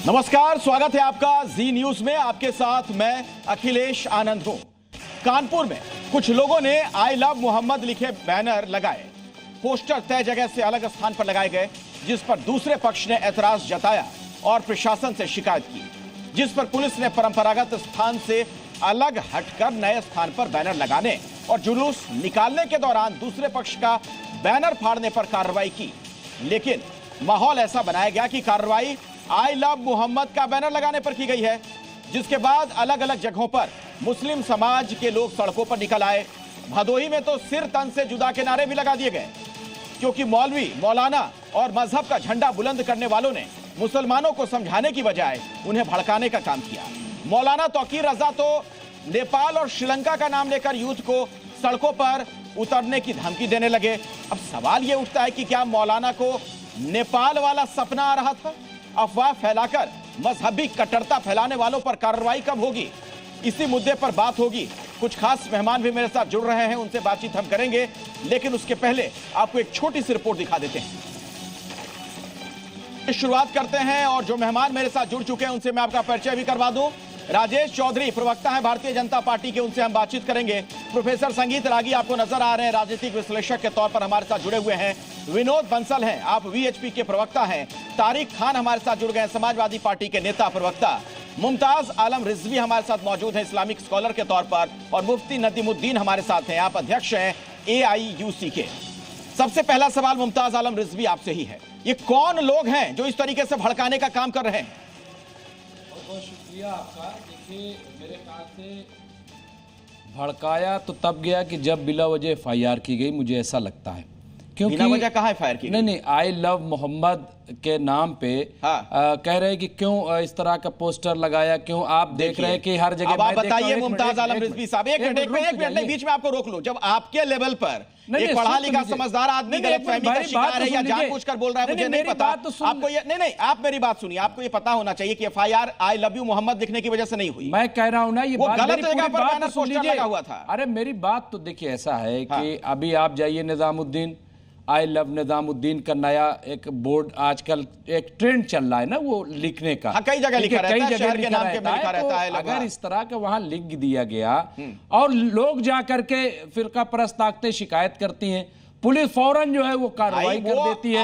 नमस्कार, स्वागत है आपका जी न्यूज में। आपके साथ मैं अखिलेश आनंद हूं। कानपुर में कुछ लोगों ने आई लव मोहम्मद लिखे बैनर लगाए। पोस्टर तय जगह से अलग स्थान पर लगाए गए, जिस पर दूसरे पक्ष ने ऐतराज जताया और प्रशासन से शिकायत की, जिस पर पुलिस ने परंपरागत स्थान से अलग हटकर नए स्थान पर बैनर लगाने और जुलूस निकालने के दौरान दूसरे पक्ष का बैनर फाड़ने पर कार्रवाई की। लेकिन माहौल ऐसा बनाया गया कि कार्रवाई आई लव मोहम्मद का बैनर लगाने पर की गई है, जिसके बाद अलग अलग जगहों पर मुस्लिम समाज के लोग सड़कों पर निकल आए। भदोही में तो सिर तन से जुदा के नारे भी लगा दिए गए, क्योंकि मौलवी, मौलाना और मजहब का झंडा बुलंद करने वालों ने मुसलमानों को समझाने की बजाय उन्हें भड़काने का काम किया। मौलाना तौकीर रजा तो नेपाल और श्रीलंका का नाम लेकर यूथ को सड़कों पर उतरने की धमकी देने लगे। अब सवाल यह उठता है कि क्या मौलाना को नेपाल वाला सपना आ रहा था? अफवाह फैलाकर मजहबी कट्टरता फैलाने वालों पर कार्रवाई कब होगी, इसी मुद्दे पर बात होगी। कुछ खास मेहमान भी मेरे साथ जुड़ रहे हैं, उनसे बातचीत हम करेंगे, लेकिन उसके पहले आपको एक छोटी सी रिपोर्ट दिखा देते हैं। शुरुआत करते हैं और जो मेहमान मेरे साथ जुड़ चुके हैं उनसे मैं आपका परिचय भी करवा दूं। राजेश चौधरी प्रवक्ता हैं भारतीय जनता पार्टी के, उनसे हम बातचीत करेंगे। प्रोफेसर संगीत रागी आपको नजर आ रहे हैं, राजनीतिक विश्लेषक के तौर पर हमारे साथ जुड़े हुए हैं। विनोद बंसल हैं, आप वीएचपी के प्रवक्ता हैं। तारिक खान हमारे साथ जुड़ गए हैं, समाजवादी पार्टी के नेता प्रवक्ता। मुमताज आलम रिजवी हमारे साथ मौजूद हैं, इस्लामिक स्कॉलर के तौर पर। और मुफ्ती नदीमुद्दीन हमारे साथ हैं, आप अध्यक्ष हैं AIUC के। सबसे पहला सवाल मुमताज आलम रिजवी आपसे ही है, ये कौन लोग हैं जो इस तरीके से भड़काने का काम कर रहे हैं? बहुत शुक्रिया आपका। देखिए, मेरे ख्याल से भड़काया तो तब गया कि जब बिला वजह FIR की गई, मुझे ऐसा लगता है। क्योंकि बिना वजह कहाँ FIR की? नहीं, आई लव मोहम्मद के नाम पे कह रहे हैं कि क्यों इस तरह का पोस्टर लगाया, क्यों आप देख रहे हैं कि हर जगह। अब आप बताइए मुमताज आलम रिजवी साहब, एक मिनट बीच में आपको रोक लो। जब आपके लेवल पर एक पढ़ा लिखा समझदार आदमी गलतफहमी का शिकार है या जानबूझकर बोल रहा है, मुझे नहीं पता। आपको ये नहीं, आप मेरी बात सुनिए। आपको ये पता होना चाहिए कि FIR I love you Mohammed लिखने की वजह से नहीं हुई। मैं कह रहा हूं ना, ये गलत जगह पर बैनर पोस्टर लगा हुआ था। अरे मेरी बात तो देखिए, ऐसा है कि अभी आप जाइए निजामुद्दीन, आई लव निजामुद्दीन का नया एक बोर्ड आजकल एक ट्रेंड चल रहा है ना, वो लिखने का। कई जगह लिखा रहता है, शहर के नाम के में लिखा रहता है। अगर इस तरह का वहां लिख दिया गया और लोग जा करके फिरका परस्त ताकतें शिकायत करती हैं, पुलिस फौरन जो है वो कार्रवाई कर देती है।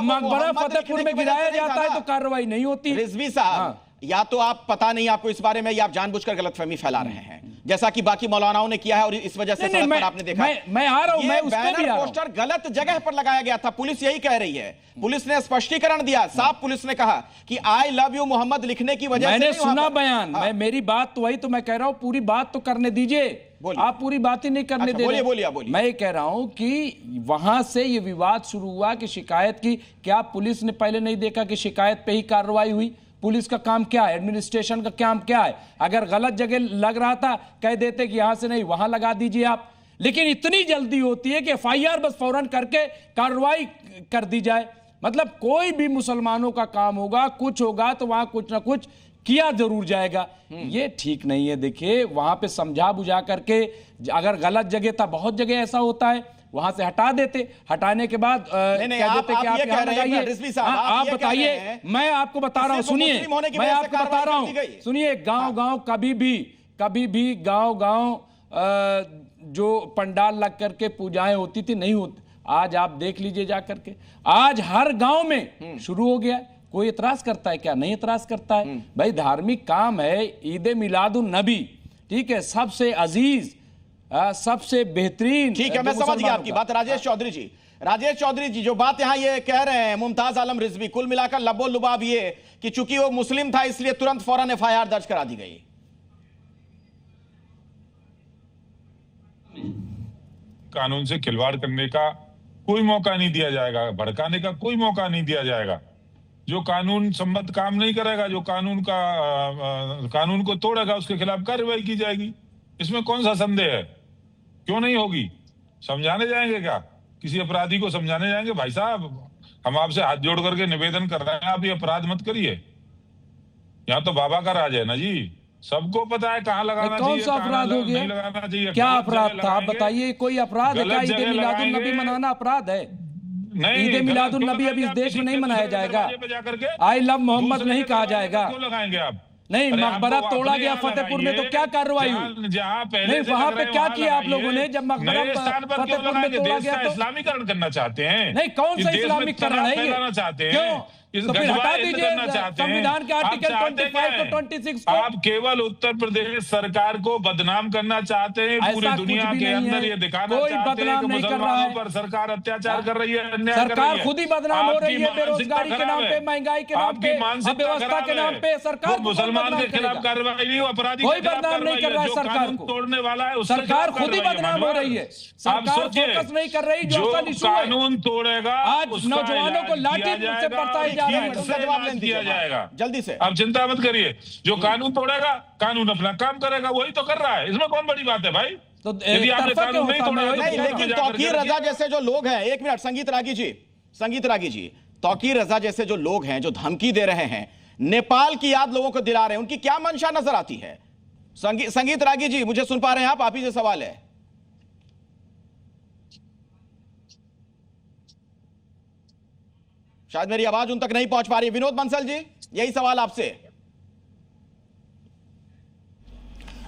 मकबरा फतेहपुर में गिराया जाता है तो कार्रवाई नहीं होती। रिजवी साहब, या तो आप पता नहीं आपको इस बारे में, या आप जानबूझकर गलतफहमी फैला रहे हैं, जैसा कि बाकी मौलानाओं ने किया है और इस वजह से सड़क पर आपने देखा। मैं आ रहा हूं, मैं उस पे भी आ रहा हूं। पोस्टर गलत जगह पर लगाया गया था, पुलिस यही कह रही है। पुलिस ने स्पष्टीकरण दिया, साफ पुलिस ने कहा कि आई लव यू मोहम्मद लिखने की वजह से। मैंने सुना बयान, मेरी बात तो वही, तो मैं कह रहा हूं पूरी बात तो करने दीजिए। आप पूरी बात ही नहीं करने दे रहे। बोलिए। मैं ये कह रहा हूं कि वहां से ये विवाद शुरू हुआ कि शिकायत की। क्या पुलिस ने पहले नहीं देखा कि शिकायत पे ही कार्रवाई हुई? पुलिस का काम क्या है, एडमिनिस्ट्रेशन का काम क्या है? अगर गलत जगह लग रहा था कह देते कि यहां से नहीं वहां लगा दीजिए आप। लेकिन इतनी जल्दी होती है कि FIR बस फौरन करके कार्रवाई कर दी जाए। मतलब कोई भी मुसलमानों का काम होगा, कुछ होगा तो वहां कुछ ना कुछ किया जरूर जाएगा। ये ठीक नहीं है। देखिए, वहां पे समझा बुझा करके, अगर गलत जगह था, बहुत जगह ऐसा होता है, वहां से हटा देते। हटाने के बाद कह देते कि आप यहाँ लगाइए। आप बताइए, मैं आपको बता रहा हूँ, सुनिए, मैं आपको बता रहा हूँ, सुनिए। गांव कभी भी गांव जो पंडाल लग करके पूजाएं होती थी, नहीं होती। आज आप देख लीजिए जा करके, आज हर गांव में शुरू हो गया। कोई इतराज करता है क्या? नहीं इतराज करता है। भाई धार्मिक काम है, ईद मिलादुन नबी, ठीक है, सबसे अजीज, सबसे बेहतरीन। ठीक है, मैं समझ गया आपकी बात। राजेश चौधरी जी जो बात यहां ये कह रहे हैं मुमताज आलम रिजवी, कुल मिलाकर लबो लुबाब ये कि चूंकि वो मुस्लिम था इसलिए तुरंत फौरन FIR दर्ज करा दी गई। कानून से खिलवाड़ करने का कोई मौका नहीं दिया जाएगा, भड़काने का कोई मौका नहीं दिया जाएगा। जो कानून सम्मत काम नहीं करेगा, जो कानून को तोड़ेगा, उसके खिलाफ कार्रवाई की जाएगी। इसमें कौन सा संदेह है? क्यों नहीं होगी? समझाने जाएंगे क्या? किसी अपराधी को समझाने जाएंगे? भाई साहब, हम आपसे हाथ जोड़ करके निवेदन कर रहे हैं, आप ये अपराध मत करिए। यहाँ तो बाबा का राज है ना जी, सबको पता है कहाँ लगाना चाहिए, कौन सा अपराध हो गया? लगाना चाहिए। क्या अपराध था आप बताइए? कोई अपराध है क्या? ईद मिलादुन नबी मनाना अपराध है? ईद मिलादुन नबी अभी इस देश में नहीं मनाया जाएगा। आई लव मोहम्मद नहीं कहा जाएगा। क्यों लगाएंगे आप? नहीं, मकबरा तोड़ा गया फतेहपुर में, तो क्या कार्रवाई हुई? जहां पहले नहीं, वहां पे क्या किया आप लोगों ने जब मकबरा फतेहपुर में तोड़ा गया? तो इस्लामीकरण करना चाहते हैं। नहीं, कौन सा इस्लामीकरण है ये? चाहते क्यों? हैं, तो फिर हटा दीजिए संविधान के आर्टिकल 25 को 26 को। आप केवल उत्तर प्रदेश सरकार को बदनाम करना चाहते हैं, पूरी दुनिया के अंदर ये दिखाना चाहते हैं कि मुसलमानों पर सरकार अत्याचार कर रही है, अन्याय कर रही है। सरकार खुद ही बदनाम हो रही है, बेरोजगारी के नाम पे, महंगाई के नाम पे, अव्यवस्था के नाम पे। सरकार मुसलमान के खिलाफ कार्रवाई नहीं, अपराधी कोई बदनाम नहीं कर रहा है सरकार को, तोड़ने वाला है सरकार खुद ही बदनाम हो रही है। सरकार फोकस नहीं कर रही जो असल इशू है। कानून तोड़ेगा, आज नौजवानों को लाठी से बरसाया जा रहा है। जवाब लेने दिया जाएगा जल्दी से। आप चिंता मत करिए, जो कानून तोड़ेगा कानून अपना काम करेगा, वही तो कर रहा है। इसमें कौन बड़ी बात है भाई? तो यदि आपने कानून नहीं तोड़ा तो नहीं, लेकिन तौकीर रजा जैसे जो लोग हैं, एक मिनट संगीत रागी जी, तौकीर रजा जैसे जो लोग हैं जो धमकी दे रहे हैं, नेपाल की याद लोगों को दिला रहे हैं, उनकी क्या मंशा नजर आती है? संगीत रागी जी, मुझे सुन पा रहे हैं आप ही से सवाल है। शायद मेरी आवाज उन तक नहीं पहुंच पा रही। विनोद बंसल जी, यही सवाल आपसे।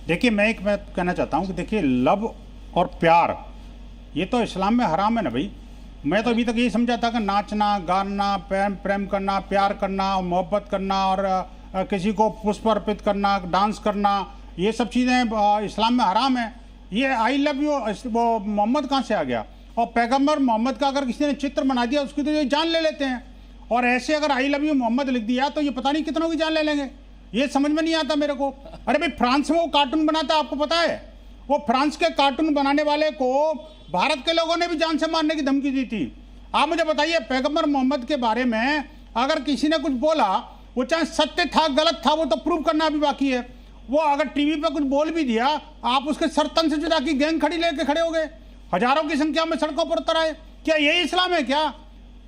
देखिए, मैं एक बात कहना चाहता हूं कि देखिए, लव और प्यार ये तो इस्लाम में हराम है ना भाई। मैं तो अभी तक यही समझा था कि नाचना, गाना, प्रेम करना, प्यार करना, मोहब्बत करना और किसी को पुष्प अर्पित करना, डांस करना, ये सब चीज़ें इस्लाम में हराम है। ये आई लव यू वो मोहम्मद कहाँ से आ गया? और पैगंबर मोहम्मद का अगर किसी ने चित्र बना दिया उसकी तो ये जान ले लेते हैं, और ऐसे अगर आई लव यू मोहम्मद लिख दिया तो ये पता नहीं कितनों की जान ले लेंगे। ये समझ में नहीं आता मेरे को। अरे भाई, फ्रांस में वो कार्टून बनाता, आपको पता है? वो फ्रांस के कार्टून बनाने वाले को भारत के लोगों ने भी जान से मारने की धमकी दी थी। आप मुझे बताइए, पैगंबर मोहम्मद के बारे में अगर किसी ने कुछ बोला, वो चाहे सत्य था गलत था, वो तो प्रूव करना अभी बाकी है। वो अगर टीवी पे कुछ बोल भी दिया, आप उसके सर तन से जुदा की गैंग खड़ी लेके खड़े हो गए, हजारों की संख्या में सड़कों पर उतर आए। क्या यही इस्लाम है क्या?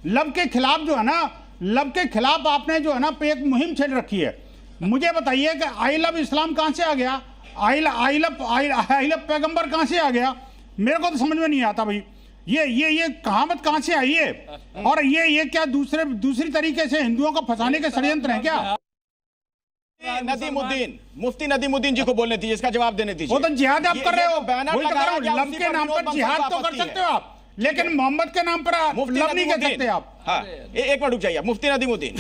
लव के खिलाफ जो है ना, लव के खिलाफ आपने जो है ना एक मुहिम छेड़ रखी है। मुझे बताइए कि आई लव इस्लाम कहां से आ गया? आई लव पैगंबर कहां से आ गया? मेरे को तो समझ में नहीं आता भाई। ये कहावत कहां से आई है? और ये क्या दूसरी तरीके से हिंदुओं को फंसाने के षड्यंत्र है क्या? मुफ्ती नदीमुद्दीन जी को बोलने दीजिए, इसका जवाब देने दीजिए। वो तो जिहाद आप कर रहे हो। बैनर लगाया गया, लव के नाम पर जिहाद तो कर सकते हो आप, लेकिन मोहम्मद के नाम पर लव नहीं कर सकते आप। हाँ, एक मिनट रुक जाइए, मुफ्ती नदीमुद्दीन।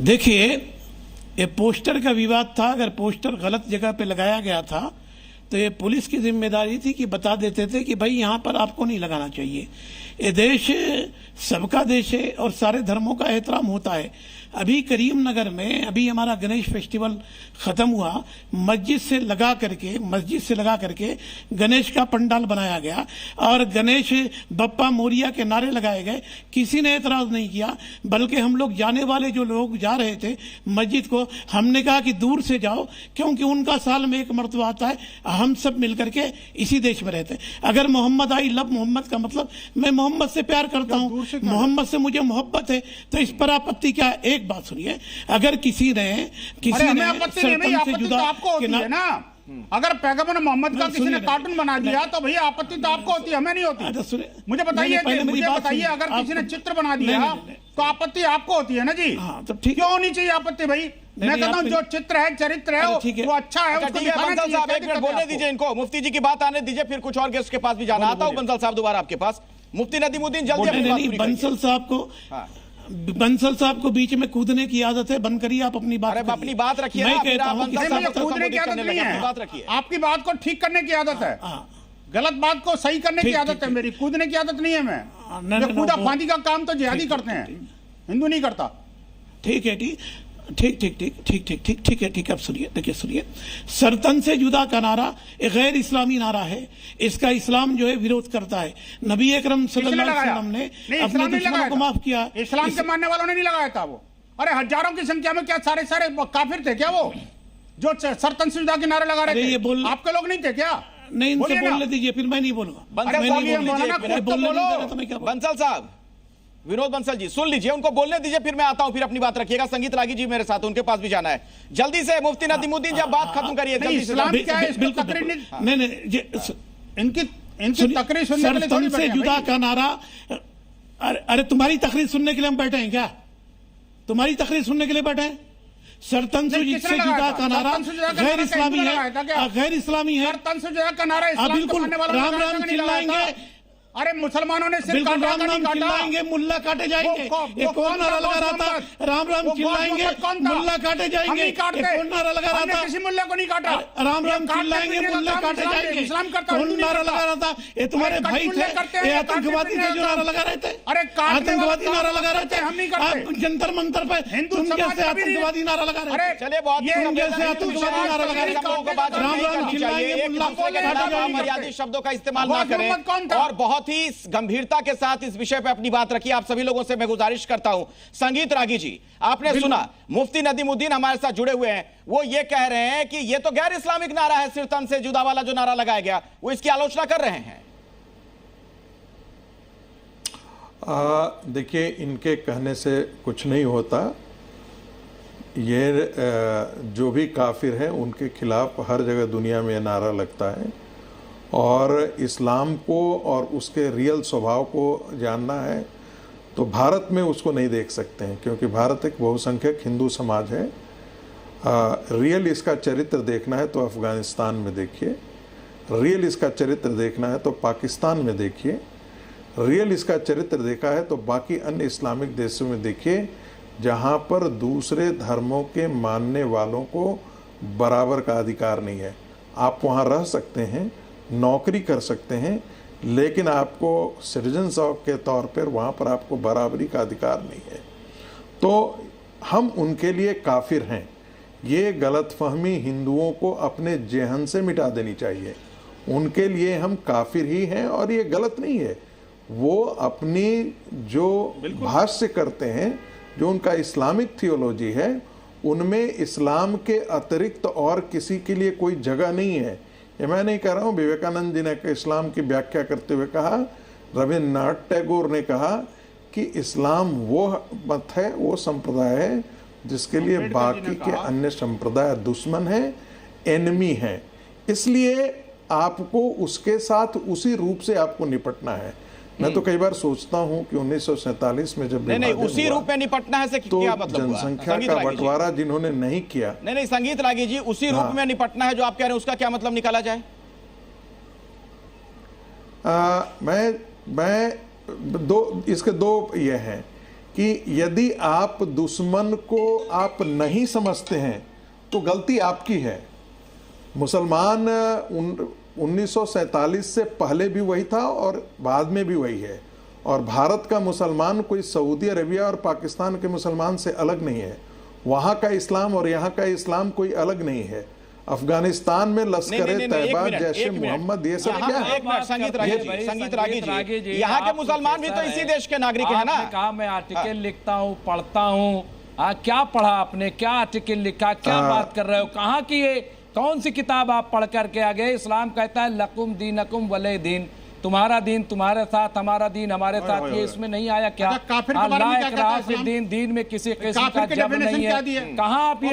देखिए, ये पोस्टर का विवाद था। अगर पोस्टर गलत जगह पे लगाया गया था तो ये पुलिस की जिम्मेदारी थी कि बता देते थे कि भाई यहाँ पर आपको नहीं लगाना चाहिए। ये देश सबका देश है और सारे धर्मों का एहतराम होता है। अभी करीमनगर में अभी हमारा गणेश फेस्टिवल खत्म हुआ, मस्जिद से लगा करके गणेश का पंडाल बनाया गया और गणेश बप्पा मोरिया के नारे लगाए गए। किसी ने एतराज नहीं किया, बल्कि हम लोग जाने वाले जो लोग जा रहे थे मस्जिद को, हमने कहा कि दूर से जाओ, क्योंकि उनका साल में एक मरतबा आता है, हम सब मिलकर के इसी देश में रहते हैं। अगर मोहम्मद आई लव मोहम्मद का मतलब मैं मोहम्मद से प्यार करता हूँ, मोहम्मद से मुझे मोहब्बत है, तो इस पर आपत्ति क्या है? एक बात सुनिए, अगर किसी ने सरपंच से जुदा आपको होती है ना, अगर पैगंबर मोहम्मद का किसी ने कार्टून बना दिया तो भैया आपत्ति तो आपको होती है, हमें नहीं होती। मुझे बताइए अगर किसी ने चित्र बना दिया तो आपत्ति आपको होती है ना जी? तो ठीक, क्यों होनी चाहिए आपत्ति भाई? मैं कहता हूँ जो चित्र है, चरित्र है, वो अच्छा है, उसको दिखाना चाहिए। एक मिनट बोलने दीजिए इनको, मुफ्ती जी की बात आने दीजिए, फिर कुछ और गेस्ट के पास भी जाना। आता हूँ बंसल साहब दोबारा आपके पास। मुफ्ती नदीमुद्दीन जल्दी। बंसल साहब को बीच में कूदने की आदत है, बंद करिए आप अपनी बात। अपनी बात रखिए। मैं कहता हूं कूदने की आदत नहीं है, आपकी बात को ठीक करने की आदत है, गलत बात को सही करने की आदत है मेरी, कूदने की आदत नहीं है। मैं कूदा फांदी का काम तो जिहादी करते हैं, हिंदू नहीं करता। ठीक है, ठीक है। अब सुनिए, देखिए सुनिए, सरतन से जुदा का नारा एक गैर इस्लामी नारा है, इसका इस्लाम जो है विरोध करता है। नबी अकरम सल्लल्लाहु अलैहि वसल्लम ने अपने दुश्मनों को माफ किया। इस्लाम के मानने वालों ने नहीं लगाया था वो। अरे हजारों की संख्या में क्या सारे काफिर थे क्या वो, जो सरतन से जुदा के नारे लगा रहे थे? आपके लोग नहीं थे क्या? नहीं, इनसे बोलने दीजिए, फिर मैं नहीं बोलूंगा। बंसल साहब, विनोद बंसल जी सुन लीजिए, उनको बोलने दीजिए, फिर मैं आता हूं, फिर अपनी बात रखिएगा। संगीत रागी जी मेरे साथ, उनके पास भी जाना है। जल्दी से मुफ्ती नदीमुद्दीन जब बात खत्म करिए जल्दी से। इनकी तकरीर सुनने के लिए थोड़ी सरतन से बैठे हैं जुदा भाई। का नारा, अरे तुम्हारी तकरीर सुनने के लिए हम बैठे हैं क्या? तुम्हारी तकरीर सुनने के लिए बैठे हैं? सरतन से नहीं, किसने लगाया जुदा था? का नारा सरतन से जुदा का गैर नारा इस्लामी कहीं लगाया था क्या? है, गैर इस्लामी है। सरतन से जुदा का नारा इस्लाम को बिल्कुल मानने वालों ने राम लगाया राम था कि नहीं लगाया चिल्लाएंगे, था? अरे मुसलमानों ने सिर्फ बिल्कुल काटा राम था, राम नहीं काटा। चिल्लाएंगे, मुल्ला काटे जाएंगे। एक और नारा लगा रहा था, राम राम चिल्लाएंगे, मुल्ला काटे जाएंगे। एक और नारा लगा रहा था, किसी मुल्ला को नहीं काटा। राम राम चिल्लाएंगे, मुल्ला काटे जाएंगे। कौन नारा लगा रहा था? ये तुम्हारे भाई थे, ये आतंकवादी थे जो नारा लगा रहे थे। अरे आतंकवादी नारा लगा रहे थे। हम नहीं करते। आप जंतर मंतर पे हिंदू तुम समाज कैसे अभी नहीं- आतंकवादी नारा लगा रहे अरे थे? चलिए बहुत ये तुम जैसे आतंकवादी नारा लगा रहे थे। राम राम चिल्लाएंगे, मुल्ला दूसरे के काटे खिलाफ जाएंगे। मर्यादित शब्दों का इस्तेमाल ना अब्बास मोहम्मद कौन करें था? और बहुत ही गंभीरता के साथ इस विषय पे अपनी बात रखिए। आप सभी लोगों से मैं गुजारिश करता हूं। संगीत रागी जी, आपने सुना मुफ्ती नदीमुद्दीन हमारे साथ जुड़े हुए हैं, वो ये कह रहे हैं कि ये तो गैर इस्लामिक नारा है, सिरतन से जुदा वाला जो नारा लगाया गया, वो इसकी आलोचना कर रहे हैं। देखिए, इनके कहने से कुछ नहीं होता। ये जो भी काफिर हैं उनके खिलाफ हर जगह दुनिया में नारा लगता है, और इस्लाम को और उसके रियल स्वभाव को जानना है तो भारत में उसको नहीं देख सकते हैं, क्योंकि भारत एक बहुसंख्यक हिंदू समाज है। रियल इसका चरित्र देखना है तो अफ़गानिस्तान में देखिए, रियल इसका चरित्र देखना है तो पाकिस्तान में देखिए, रियल इसका चरित्र देखा है तो बाकी अन्य इस्लामिक देशों में देखिए, जहाँ पर दूसरे धर्मों के मानने वालों को बराबर का अधिकार नहीं है। आप वहाँ रह सकते हैं, नौकरी कर सकते हैं, लेकिन आपको सिटीजन्स के तौर पर वहाँ पर आपको बराबरी का अधिकार नहीं है। तो हम उनके लिए काफिर हैं। ये गलतफहमी हिंदुओं को अपने जेहन से मिटा देनी चाहिए। उनके लिए हम काफिर ही हैं और ये गलत नहीं है। वो अपनी जो भाष्य करते हैं, जो उनका इस्लामिक थियोलॉजी है, उनमें इस्लाम के अतिरिक्त और किसी के लिए कोई जगह नहीं है। ये मैं नहीं कह रहा हूँ, विवेकानंद जी ने इस्लाम की व्याख्या करते हुए कहा, रविन्द्रनाथ टैगोर ने कहा कि इस्लाम वो मत है, वो संप्रदाय है जिसके लिए बाकी के अन्य संप्रदाय दुश्मन हैं, एनिमी हैं। इसलिए आपको उसके साथ उसी रूप से आपको निपटना है। मैं तो कई बार सोचता हूं कि 1947 में जब नहीं उसी रूप में निपटना है से तो क्या मतलब हुआ? जनसंख्या का बंटवारा जिन्होंने नहीं किया, नहीं संगीत रागी जी, उसी रूप में निपटना है जो आप कह रहे हैं, उसका क्या मतलब निकाला जाए? मैं इसके दो ये हैं कि यदि आप दुश्मन को आप नहीं समझते हैं तो गलती आपकी है। मुसलमान 1947 से पहले भी वही था और बाद में भी वही है, और भारत का मुसलमान कोई सऊदी अरेबिया और पाकिस्तान के मुसलमान से अलग नहीं है। वहाँ का इस्लाम और यहाँ का इस्लाम कोई अलग नहीं है। अफगानिस्तान में लश्कर तैयबा, जैशे मोहम्मद, ये सब क्या है? एक मिनट संगीत रागी जी, यहाँ के मुसलमान भी तो इसी देश के नागरिक है ना? कहा मैं आर्टिकल लिखता हूँ, पढ़ता हूँ। क्या पढ़ा आपने, क्या आर्टिकल लिखा, क्या बात कर रहे हो, कहाँ की ये कौन सी किताब आप पढ़ करके आ गए? इस्लाम कहता है लकुम दीनकुम वले दीन, तुम्हारा दीन तुम्हारे साथ, हमारा दीन हमारे साथ। ये इसमें नहीं आया क्या? काफिर के बारे में क्या कहता है इस्लाम? दीन में किसी किस्म का जब नहीं है। कहाँ आप ये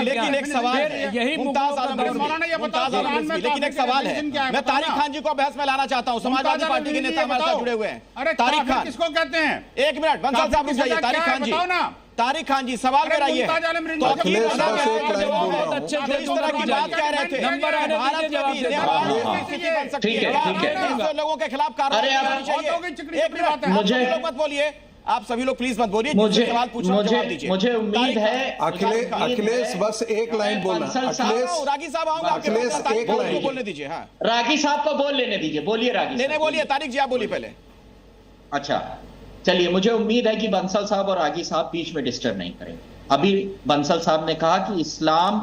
लेकिन एक सवाल है, यही मुमताज आलम रिजवी, लेकिन एक सवाल है, मैं तारिक खान जी को बहस में लाना चाहता हूँ। समाजवादी पार्टी के नेता हमारे साथ जुड़े हुए हैं। तारिक खान किसको कहते हैं? एक मिनट, बंसल साहब रुक जाइए। तारिक खान जी, तारिक खान जी, सवाल मेरा ये है, तो अखिलेश बस एक लाइन बोल रहा हूं। इस तरह की बात कह रहे थे, भारत में भी नेपाल स्थिति बन सकती है, लोगों के खिलाफ कार्रवाई होनी चाहिए। एक मिनट, मुझे मत बोलिए, आप सभी लोग प्लीज मत बोलिए, मुझे सवाल पूछना जवाब दीजिए। मुझे उम्मीद है अखिलेश बस एक लाइन बोलना। अखिलेश, रागी साहब आऊंगा आपके अखिलेश एक लाइन बोलने दीजिए। हाँ रागी साहब को बोल लेने दीजिए, बोलिए रागी। नहीं बोलिए, तारिक जी आप बोलिए पहले। अच्छा चलिए, मुझे उम्मीद है कि बंसल साहब और रागी साहब बीच में डिस्टर्ब नहीं करेंगे। अभी बंसल साहब ने कहा कि इस्लाम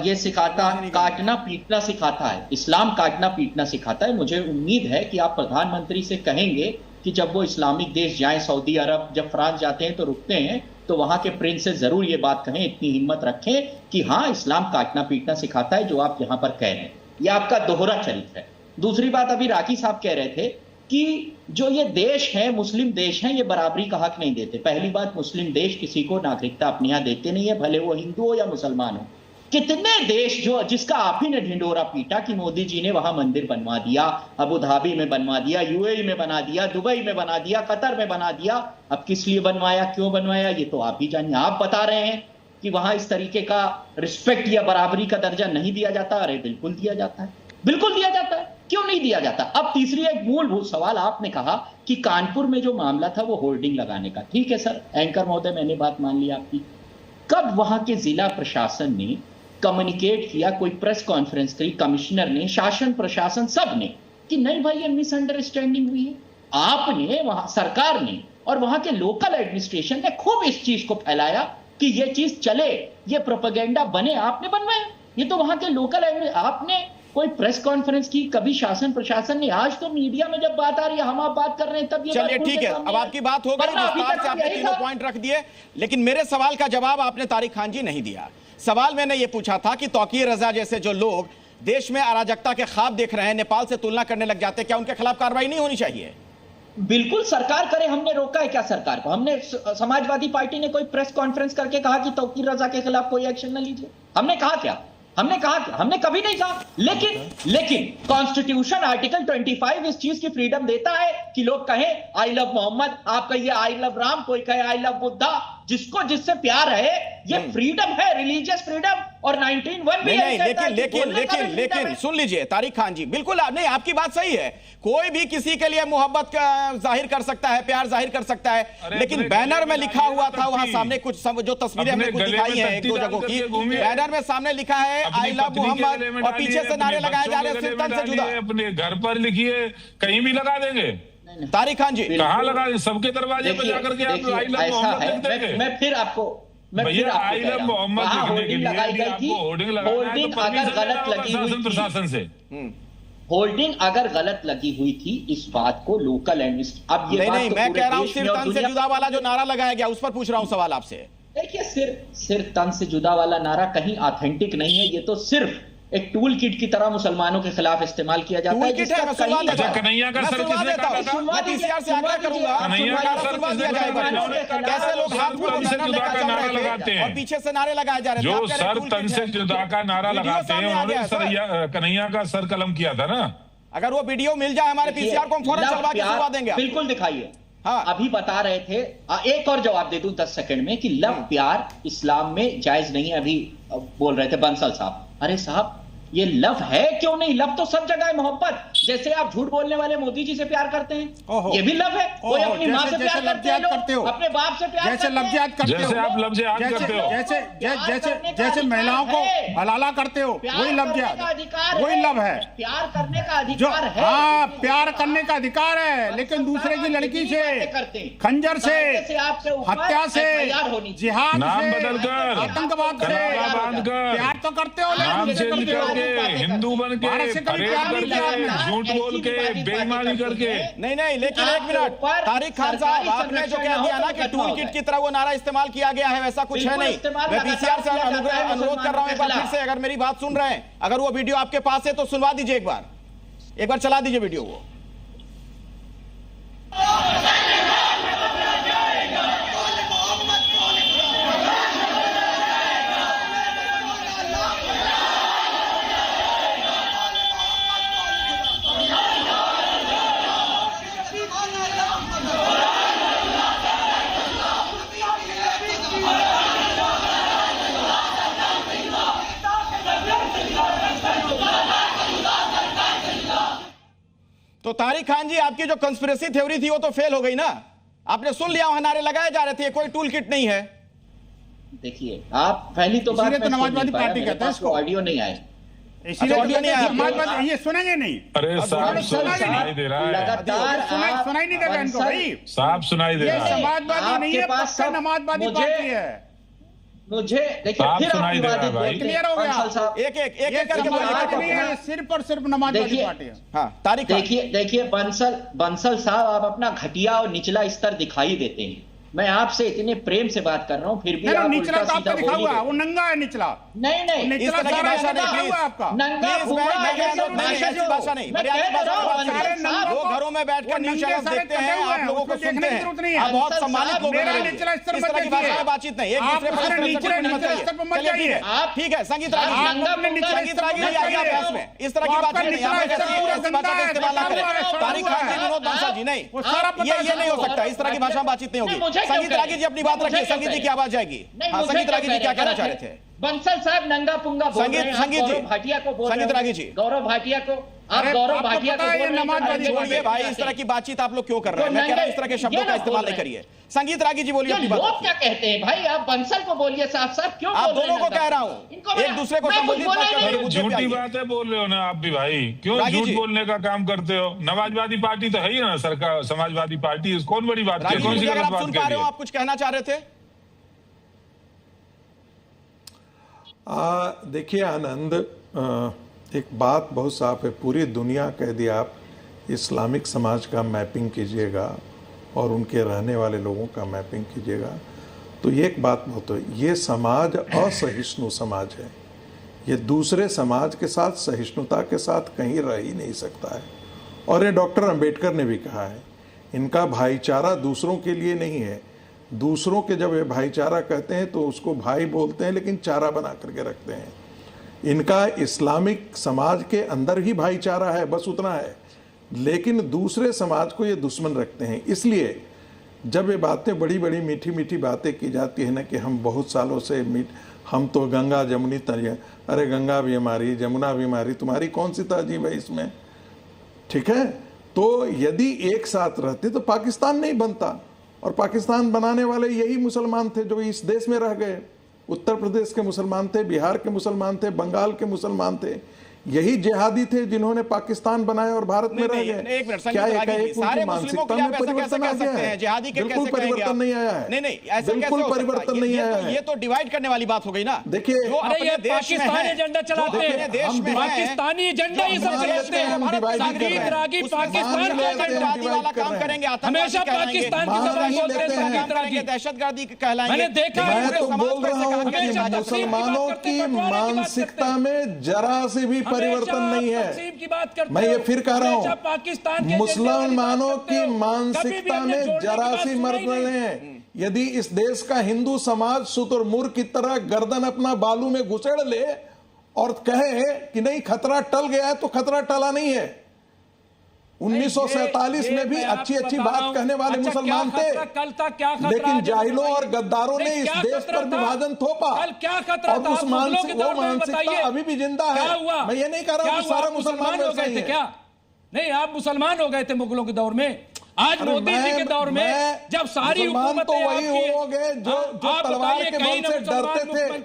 ये सिखाता, काटना पीटना सिखाता है, इस्लाम काटना पीटना सिखाता है। मुझे उम्मीद है कि आप प्रधानमंत्री से कहेंगे कि जब वो इस्लामिक देश जाएं, सऊदी अरब, जब फ्रांस जाते हैं तो रुकते हैं, तो वहां के प्रिंस से जरूर ये बात कहें, इतनी हिम्मत रखें कि हाँ इस्लाम काटना पीटना सिखाता है, जो आप यहाँ पर कह रहे हैं। ये आपका दोहरा चरित्र है। दूसरी बात, अभी रागी साहब कह रहे थे कि जो ये देश है, मुस्लिम देश हैं, ये बराबरी का हक नहीं देते। पहली बात, मुस्लिम देश किसी को नागरिकता अपने यहाँ देते नहीं है, भले वो हिंदू हो या मुसलमान हो। कितने देश जो जिसका आप ही ने ढिंडोरा पीटा कि मोदी जी ने वहां मंदिर बनवा दिया, अबू धाबी में बनवा दिया, यूएई में बना दिया, दुबई में बना दिया, कतर में बना दिया। अब किस लिए बनवाया, क्यों बनवाया, ये तो आप ही जानिए। आप बता रहे हैं कि वहां इस तरीके का रिस्पेक्ट या बराबरी का दर्जा नहीं दिया जाता। अरे बिल्कुल दिया जाता है, बिल्कुल दिया जाता है, क्यों नहीं दिया जाता। अब तीसरी एक मूलभूत सवाल, आपने कहा कि कानपुर में जो मामला था वो होर्डिंग लगाने का। ठीक है सर, एंकर महोदय, मैंने बात मान ली आपकी। कब वहां के जिला प्रशासन ने कम्युनिकेट किया, कोई प्रेस कॉन्फ्रेंस करी, कमिश्नर ने, शासन प्रशासन सब ने, कि नहीं भाई ये मिसअंडरस्टैंडिंग हुई है। आपने, वहां सरकार ने और वहां के लोकल एडमिनिस्ट्रेशन ने खूब इस चीज को फैलाया कि ये चीज चले, ये प्रोपेगेंडा बने, आपने बनवाया। ये तो वहां के लोकल आपने कोई प्रेस कॉन्फ्रेंस की, कभी शासन प्रशासन ने। आज तो मीडिया में जब बात आ रही है, हम आप बात कर रहे हैं, तब ये चलिए ठीक है, अब आपकी बात हो गई, विस्तार से आपने तीनों पॉइंट रख दिए, लेकिन मेरे सवाल का जवाब आपने तारिक खान जी नहीं दिया। सवाल मैंने ये पूछा था कि तौकीर रजा जैसे जो लोग देश में अराजकता के ख्वाब देख रहे हैं, नेपाल से तुलना करने लग जाते, क्या उनके खिलाफ कार्रवाई नहीं होनी चाहिए? बिल्कुल सरकार करे, हमने रोका है क्या सरकार को? हमने, समाजवादी पार्टी ने कोई प्रेस कॉन्फ्रेंस करके कहा कि तौकीर रजा के खिलाफ कोई एक्शन न लीजिए? हमने कहा क्या? हमने कहा क्या? हमने कभी नहीं कहा। लेकिन कॉन्स्टिट्यूशन आर्टिकल 25 इस चीज की फ्रीडम देता है कि लोग कहें आई लव मोहम्मद, आप कहिए आई लव राम, कोई कहे आई लव बुद्धा, जिसको जिससे प्यार है, ये फ्रीडम है, रिलीजियस फ्रीडम। और 1901 भी लेकिन सुन लीजिए तारिक खान जी, बिल्कुल नहीं, आपकी बात सही है, कोई भी किसी के लिए मोहब्बत का जाहिर कर सकता है, प्यार जाहिर कर सकता है, लेकिन बैनर में लिखा हुआ था वहां सामने कुछ जो तस्वीरें हमने कुछ दिखाई हैं एक दो जगहों की, बैनर में सामने लिखा है आई लव मोहम्मद और पीछे से नारे लगाए जा रहे हैं सिर्फ तन से जुदा। अपने घर पर लिखिए, कहीं भी लगा देंगे। तारिक खान जी कहाँ लगा, सबके दरवाजे पर जाकर के आप आई लव मोहम्मद लिख देंगे। मैं फिर आपको भैया आई लव मोहम्मद लिखने के लिए आपको होर्डिंग लगाना है तो अगर गलत लगी हुई प्रशासन से, होल्डिंग अगर गलत लगी हुई थी, इस बात को लोकल एडमिनिस्ट्रेशन, अब ये नहीं, मैं कह रहा हूं सिर्फ तन से जुदा वाला जो नारा लगाया गया उस पर पूछ रहा हूं सवाल आपसे। देखिए, सिर्फ तन से जुदा वाला नारा कहीं ऑथेंटिक नहीं है, ये तो सिर्फ एक टूल किट की तरह मुसलमानों के खिलाफ इस्तेमाल किया जाता है। कन्हैया का सर किसने काटा था? मैं पीसीआर से आग्रह करूंगा, कन्हैया का सर किसने काटा था? कैसे लोग हाथ में तन से जुदा का नारा लगाते हैं और पीछे से नारे लगाए जा रहे हैं, जो सर तन से जुदा का नारा लगाते हैं, उन्होंने कन्हैया का सर कलम किया था ना। अगर वो वीडियो मिल जाए हमारे पीसीआर को, हम फौरन चलवा के सुनवा देंगे। बिल्कुल दिखाइए। हाँ, अभी बता रहे थे, एक और जवाब दे दूं 10 सेकंड में, कि लव प्यार इस्लाम में जायज नहीं है। अभी बोल रहे थे बंसल साहब, अरे साहब ये लव है क्यों नहीं? लव तो सब जगह है, मोहब्बत। जैसे आप झूठ बोलने वाले मोदी जी से प्यार करते हैं, ये भी लव है। कोई अपनी माँ से प्यार करते हैं, अपने बाप से प्यार जैसे लफ्ज़ याद करते हो, जैसे आप लफ्ज़ याद करते हो, जैसे महिलाओं को हलाला करते हो, वही लफ्ज़ याद, वही लव है। प्यार करने का अधिकार है। हाँ, प्यार करने का अधिकार है, लेकिन दूसरे की लड़की से, खंजर से, हत्या से, जिहाद से, आतंकवाद से प्यार तो करते हो, हिंदू बन के, झूठ बोल के, बेईमानी करके। नहीं, लेकिन एक मिनट तारिक खान साहब, आपने जो कह दिया ना कि टूल किट की तरह वो नारा इस्तेमाल किया गया है, वैसा कुछ है नहीं। मैं पीसीआर से अनुरोध कर रहा हूं एक बार फिर से, अगर मेरी बात सुन रहे हैं, अगर वो वीडियो आपके पास है तो सुनवा दीजिए, एक बार चला दीजिए वीडियो वो। तो तारिक खान जी, आपकी जो कंस्पिरेसी थ्योरी थी वो तो फेल हो गई ना। आपने सुन लिया, वहां नारे लगाए जा रहे थे, कोई टूल किट नहीं है। देखिए, आप पहली तो बात, तो समाजवादी पार्टी कहते हैं इसको, ऑडियो नहीं आए, ऑडियो नहीं आया, ये सुनेंगे नहीं। अरे साहब सुनाई दे रहा है, लगातार सुनाई नहीं दे रहा इनको भाई, साहब सुनाई दे रहा है। समाजवादी नहीं है, पक्का समाजवादी पार्टी है। मुझे देखिए, फिर सुनाई दे रहा है भाई, क्लियर हो गया। एक करके बोलिए, सिर्फ और सिर्फ समाजवादी पार्टी है। हाँ, तारिक, देखिए बंसल साहब, आप अपना घटिया और निचला स्तर दिखाई देते हैं। मैं आपसे इतने प्रेम से बात कर रहा हूँ, फिर भी नहीं, आप निचला उल्टा तो सीधा आपका लिखा बोल ही हुआ है, रहे। वो नंगा है निचला। नहीं नहीं, निचला इस तरह की सारा भाषा नहीं, नंगा प्लीज। हुआ आपका। नंगा प्लीज, हुआ मैं ऐसे ऐसी भाषा भाषा नहीं, मैं मर्यादित कह भाषा रहा हूँ, मत करिए। सारे लोग घरों में बैठकर वो न्यूज नंगे चैनल सारे देखते कटे हैं, हुए आप हैं, लोगों को उसको देखने सुनते की हैं, जरूरत नहीं है। आप बहुत बंसल सम्मानित साहब, लोग मेरा हैं। निचला स्तर इस मत तरह की देखिए। भाषा में बातचीत नहीं, एक आप दूसरे पर अपने इस तरह से निचले टिप्पणी मत करिए। स्तर पर मत चलिए, ठीक जाइए। है, ठीक है, संगीत रागी जी, आप नंगा निचला संगीत रागी जी, आइए आप बहस में। इस तरह की वो बात आपका नहीं, निचला यहाँ पे स्तर पूरा ऐसी भाषा का इस्तेमाल ना करें। तारिक खान जी, विनोद बंसल जी, नहीं, वो सारा पता ये नहीं हो सकता। इस तरह की भाषा में बातचीत नहीं नहीं, मुझे होगी। क्यों संगीत रागी जी अपनी बात मुझे रखिए, क्यों संगीत जी कह की आवाज जाएगी। नहीं, हाँ, मुझे संगीत क्यों रागी जी कह क्या रहे हैं? कहना चाह रहे गलत थे? है। बंसल साहब नंगा पुंगा बोल रहे हैं, आप संगीत जी, गौरव भाटिया को बोल रहे संगीत हैं। रागी जी। गौरव भाटिया को आप अरे, गौरव आपको भाटिया को पता है बोल ये रहे हैं नमाज कि वाली छोड़िए छोड़िए भाई, इस तरह की बातचीत आप लोग क्यों कर रहे हैं? मैं कह रहा हूं इस तरह के शब्दों का इस्तेमाल नहीं करिए। संगीत रागी जी बोलिए अपनी बात लोग रखिए। क्या कहते हैं भाई, आप बंसल को बोलिए साफ साफ, क्यों आप बोल रहे दोनों हैं को कह रहा हूं, इनको एक दूसरे को मैं कुछ संबोधित बोला मत ही करिए। नहीं। मुद्दे पे झूठी आइए। बातें बोल रहे हो ना आप भी भाई, क्यों रागी झूठ जी। बोलने का काम करते हो? समाजवादी पार्टी तो है ही ना, सरकार समाजवादी पार्टी, कौन बड़ी बात रागी है? जी, कौन सी मुझे अगर गलत आप बात सुन कह पा रही रहे हो, है? आप कुछ कहना चाह रहे थे? देखिए आनंद, एक बात बहुत साफ है, पूरी दुनिया कह दिया आप इस्लामिक समाज का मैपिंग कीजिएगा और उनके रहने वाले लोगों का मैपिंग कीजिएगा, तो ये एक बात बहुत है, ये समाज असहिष्णु समाज है। ये दूसरे समाज के साथ सहिष्णुता के साथ कहीं रह ही नहीं सकता है। और ये डॉक्टर अंबेडकर ने भी कहा है, इनका भाईचारा दूसरों के लिए नहीं है। दूसरों के जब ये भाईचारा कहते हैं तो उसको भाई बोलते हैं, लेकिन चारा बना करके रखते हैं। इनका इस्लामिक समाज के अंदर ही भाईचारा है, बस उतना है, लेकिन दूसरे समाज को ये दुश्मन रखते हैं। इसलिए जब ये बातें बड़ी बड़ी मीठी मीठी बातें की जाती है ना कि हम बहुत सालों से हम तो गंगा जमुनी तरिया, अरे गंगा भी हमारी, जमुना भी हमारी, तुम्हारी कौन सी तहजीब है इसमें? ठीक है, तो यदि एक साथ रहते तो पाकिस्तान नहीं बनता, और पाकिस्तान बनाने वाले यही मुसलमान थे जो इस देश में रह गए। उत्तर प्रदेश के मुसलमान थे, बिहार के मुसलमान थे, बंगाल के मुसलमान थे, यही जिहादी थे जिन्होंने पाकिस्तान बनाया और भारत में रह गए। एक मिनट, क्या संगीत रागी जी, सारे मुस्लिमों के लिए आप ऐसा कैसे परिवर्तन कह आ गया सकते हैं? है? जिहादी के बिल्कुल कैसे कहेंगे परिवर्तन आप? नहीं आया है। नहीं, ऐसा बिल्कुल कैसे हो सकता है? परिवर्तन नहीं आया है। ये तो डिवाइड करने वाली बात हो गई ना। देखिए, जो अरे ये अपने देश में पाकिस्तानी है, एजेंडा चलाते जो अपने हैं, देश में है, पाकिस्तानी एजेंडा ये सब जो चलाते हैं। हम divide ही कर रहे हैं। संगीत रागी उसमें पाकिस्तान मान का लेते हैं, एजेंडा आतंकवादी वाला काम करेंगे, आतंकवादी हमेशा कहलाएंगे, पाकिस्तान की मान जबान ही बोलते हैं लेते हैं। संगीत काम करेंगे, रागी। दहशतगर्दी कहलाएंगे। मैंने देखा है, मैं तो समाज बोल को रहा ऐसे हूं कहा कि जाता है। मुसलमानों की मानसिकता में जरा से भी परिवर्तन नहीं है। की बात करते मैं ये हो। फिर कह रहा हमेशा हूं, पाकिस्तान के मुसलमानों एजेंडे वाली की बात करते हो। कभी भी मानसिकता हमने में जोड़ने की जरा बात सी सुनी मर्द नहीं। नहीं है। यदि इस देश का हिंदू समाज शुतुरमुर्ग की तरह गर्दन अपना बालू में घुसेड़ ले और कहे कि नहीं खतरा टल गया है, तो खतरा टला नहीं है। 1947 में भी अच्छी अच्छी बात कहने वाले मुसलमान थे, कल था क्या खतरा, लेकिन जाहिलों और गद्दारों ने इस देश पर विभाजन थोपा। कल क्या खतरा और था? उस आप मुगलों के वो दौर में मानसिकता बताइए। अभी भी जिंदा है। क्या हुआ? मैं ये नहीं कह रहा हूं कि क्या हुआ? सारा आप मुसलमान हो वैसा गए ही थे है। क्या? नहीं, आप मुसलमान हो गए थे मुगलों के दौर में। आज अरे मोदी जी के दौर में जब सारी मुसलमान तो वही हो गए जो तलवार के बल से डरते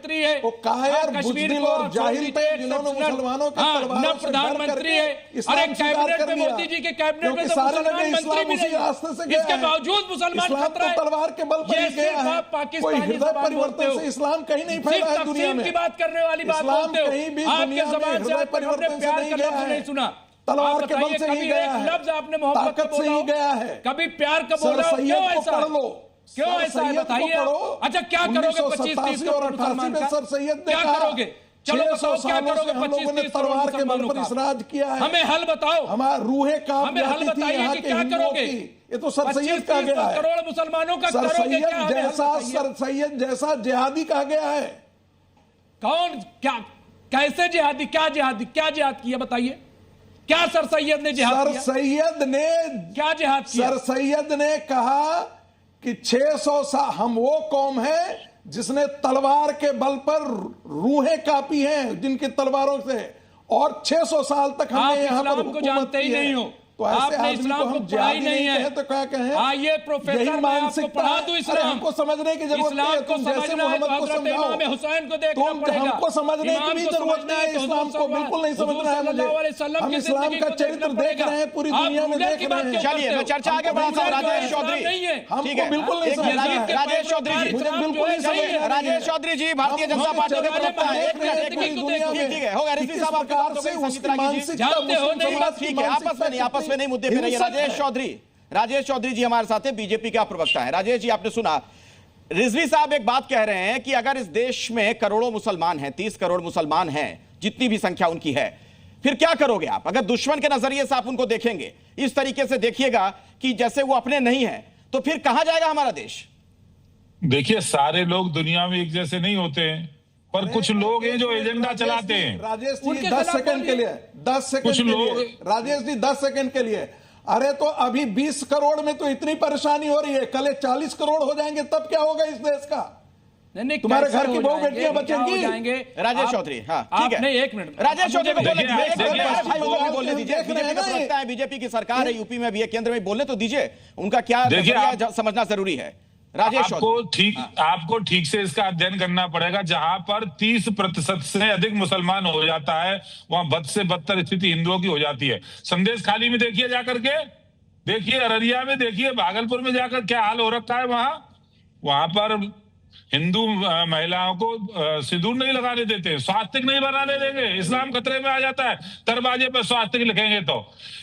थे, वो कायर बुज़दिल और जाहिल थे जिन्होंने मुसलमानों के तलवारों से डर प्रधानमंत्री करके है। अरे इस्लाम स्वीकार कैबिनेट कर में लिया। मोदी जी के कैबिनेट में क्योंकि तो सारे मुसलमान लगे मंत्री इस्लाम भी उसी नहीं। रास्ते से गया इसके है। बावजूद मुसलमान इस्लाम खतरा तो है। तलवार के बल पर ये ही गया सिर्फ है। आप कोई पाकिस्तानी हृदय ज़बान बोलते परिवर्तन हो। से इस्लाम कहीं नहीं सिर्फ फैला है दुनिया तकसीम में। की बात करने वाली बात इस्लाम बोलते हो। कहीं भी आपके दुनिया में ज़बान से हृदय आपने परिवर्तन से प्यार नहीं का गया लफ्ज़ है। नहीं सुना। तलवार आप के बल बताइए, से ही कभी गया एक है, लफ्ज़ आपने मोहब्बत ताकत का से बोला ही हो? गया है। कभी प्यार का सर बोला हो? सैयद क्यों को ऐसा पढ़ है? लो। क्यों सर ऐसा है सैयद को बताइए आप। पढ़ो। अच्छा क्या करोगे 25-30 और 88 में सर सैयद ने क्या कहा, करोगे? चलो 600 बताओ क्या सालों करोगे से हम लोगों ने 25-30 तलवार के बल पर का? इस राज किया है। हमें हल बताओ। हमारा रूहें कांप हमें हल जाती थी बताइए यहाँ कि के क्या हिंदुओं करोगे? की। ये तो सर सैयद कहा 25-30 गया है। करोड़ मुसलमानों का सर करोगे क्या? हमें हल बताइए। सर सैयद जैसा जिहादी कहा गया है। कौन? क्या? कैसे जिहादी? क्या जिहादी? क्या जिहाद किया बताइए? क्या सर सैयद ने जिहाद सर किया? सैयद ने क्या जिहाद किया? सर सैयद ने कहा कि 600 साल हम वो कौम है जिसने तलवार के बल पर रूहें कापी हैं जिनकी तलवारों से, और 600 साल तक आप हमने यहाँ पर इस्लाम को हुकूमत जानते ही की है। नहीं हो। तो ऐसे आपने आदमी इस्लाम को को हम पढ़ा ही जिहादी नहीं है। कहें तो क्या कहें? आइए प्रोफेसर, यही मैं आपको मानसिकता पढ़ा है। दूं अरे इस्लाम। हमको समझने की जरूरत नहीं इस्लाम है। को तुम जैसे समझना है मोहम्मद तो को हजरत समझाओ। इमाम हुसैन को देखना तुम पड़ेगा। हमको समझने की इमाम भी को जरूरत समझना नहीं है। तो इस्लाम हुजूर को बिल्कुल नहीं समझना है मुझे। सल्लल्लाहु अलैहि वसल्लम हम की इस्लाम जिंदगी का को चरित्र देखना देख रहे हैं, पूरी पड़ेगा। दुनिया में आप देख की रहे बात हैं। क्यों चलिए करते मैं हो? चर्चा आगे बढ़ाता हूं। राजेश चौधरी, नहीं है। हमको ठीक है, बिल्कुल नहीं एक समझना मिनट, है। राजेश चौधरी जी, मुझे बिल्कुल नहीं सही है। समझना है। राजेश चौधरी जी भारतीय जनता पार्टी के प्रवक्ता हैं। एक मिनट, एक मिनट, ठीक है, होगा रिजवी साहब आपकी बात हो गई। संगीत रागी जी, जानते हो नहीं? ठीक है, आपस में नहीं मुद्दे पे रहिए। राजेश चौधरी, राजेश चौधरी जी हमारे साथ हैं, बीजेपी का प्रवक्ता है। राजेश जी, आपने सुना रिजवी साहब एक बात कह रहे हैं कि अगर इस देश में करोड़ों मुसलमान हैं, 30 करोड़ मुसलमान हैं, जितनी भी संख्या उनकी है, फिर क्या करोगे आप? अगर दुश्मन के नजरिए से आप उनको देखेंगे, इस तरीके से देखिएगा कि जैसे वो अपने नहीं है, तो फिर कहां जाएगा हमारा देश? देखिए, सारे लोग दुनिया में एक जैसे नहीं होते हैं, पर कुछ लोग हैं जो एजेंडा चलाते हैं। राजेश जी 10 सेकंड के लिए, 10 सेकंड कुछ के लोग, लिए, राजेश जी 10 सेकंड के लिए, अरे तो अभी 20 करोड़ में तो इतनी परेशानी हो रही है, कल 40 करोड़ हो जाएंगे, तब क्या होगा इस देश का? नहीं, तुम्हारे घर की बहू बेटियां बचेंगी? राजेश चौधरी, हाँ ठीक है, एक मिनट, राजेश चौधरी को बोलने दीजिए, देख रहे हैं ना, लगता है बीजेपी की सरकार है, यूपी में भी है, केंद्र में बोलने तो दीजिए, उनका क्या नजरिया समझना जरूरी है। राजेश आपको ठीक से इसका अध्ययन करना पड़ेगा। जहां पर 30% से अधिक मुसलमान हो जाता है, वहां बद से बदतर स्थिति हिंदुओं की हो जाती है। संदेश खाली में देखिए, जाकर के देखिए, अररिया में देखिए, भागलपुर में जाकर क्या हाल हो रखा है। वहां पर हिंदू महिलाओं को सिंदूर नहीं लगाने देते, स्वास्तिक नहीं बनाने देंगे, इस्लाम खतरे में आ जाता है दरवाजे पर स्वास्तिक लिखेंगे तो।